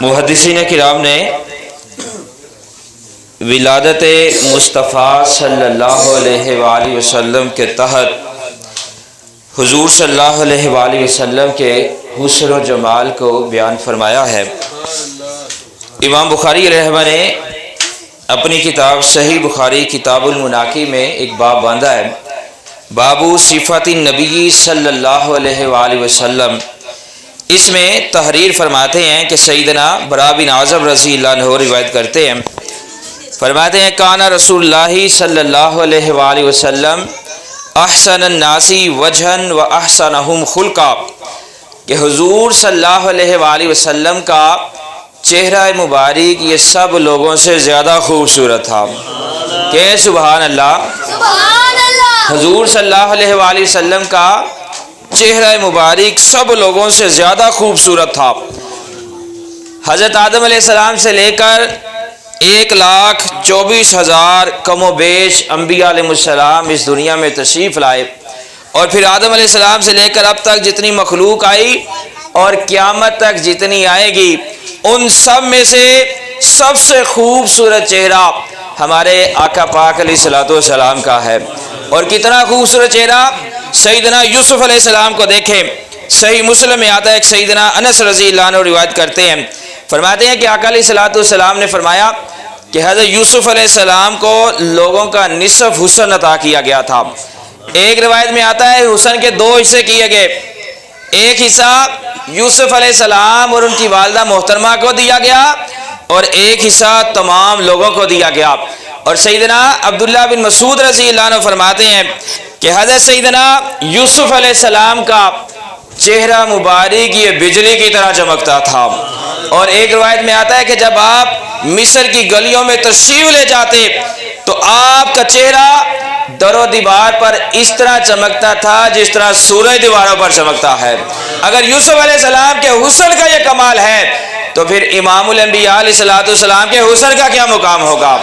محدثین کرام نے ولادت مصطفیٰ صلی اللہ علیہ وآلہ وسلم کے تحت حضور صلی اللہ علیہ وآلہ وسلم کے حسن و جمال کو بیان فرمایا ہے۔ امام بخاری علیہ رحمہ نے اپنی کتاب صحیح بخاری کتاب المناقی میں ایک باب باندھا ہے، باب صفات النبی صلی اللہ علیہ وآلہ وسلم۔ اس میں تحریر فرماتے ہیں کہ سیدنا برا بن عازب رضی اللہ عنہ روایت کرتے ہیں، فرماتے ہیں کانا رسول اللہ صلی اللہ علیہ وآلہ وسلم احسن الناس وجھا و احسنہم خلقا، کہ حضور صلی اللہ علیہ وآلہ وسلم کا چہرہ مبارک یہ سب لوگوں سے زیادہ خوبصورت تھا۔ کہ سبحان اللہ، حضور صلی اللہ علیہ وآلہ وسلم کا چہرہ مبارک سب لوگوں سے زیادہ خوبصورت تھا۔ حضرت آدم علیہ السلام سے لے کر 1,24,000 کم و بیش انبیاء علیہ السلام اس دنیا میں تشریف لائے، اور پھر آدم علیہ السلام سے لے کر اب تک جتنی مخلوق آئی اور قیامت تک جتنی آئے گی، ان سب میں سے سب سے خوبصورت چہرہ ہمارے آقا پاک علیہ الصلوۃ والسلام کا ہے۔ اور کتنا خوبصورت چہرہ سیدنا یوسف علیہ السلام کو دیکھیں، صحیح مسلم میں آتا ہے، ایک سیدنا انس رضی اللہ عنہ روایت کرتے ہیں، فرماتے ہیں کہ آقا علیہ الصلوۃ والسلام نے فرمایا کہ حضرت یوسف علیہ السلام کو لوگوں کا نصف حسن عطا کیا گیا تھا۔ ایک روایت میں آتا ہے حسن کے 2 حصے کیے گئے، ایک حصہ یوسف علیہ السلام اور ان کی والدہ محترمہ کو دیا گیا اور ایک حصہ تمام لوگوں کو دیا گیا۔ اور سیدنا عبداللہ بن مسعود رضی اللہ عنہ فرماتے ہیں کہ حضرت سیدنا یوسف علیہ السلام کا چہرہ مبارک یہ بجلی کی طرح چمکتا تھا۔ اور ایک روایت میں آتا ہے کہ جب آپ مصر کی گلیوں میں تشریف لے جاتے تو آپ کا چہرہ در و دیوار پر اس طرح چمکتا تھا جس طرح سورج دیواروں پر چمکتا ہے۔ اگر یوسف علیہ السلام کے حسن کا یہ کمال ہے تو پھر امام الانبیاء علیہ الصلوۃ والسلام کے حسن کا کیا مقام ہوگا۔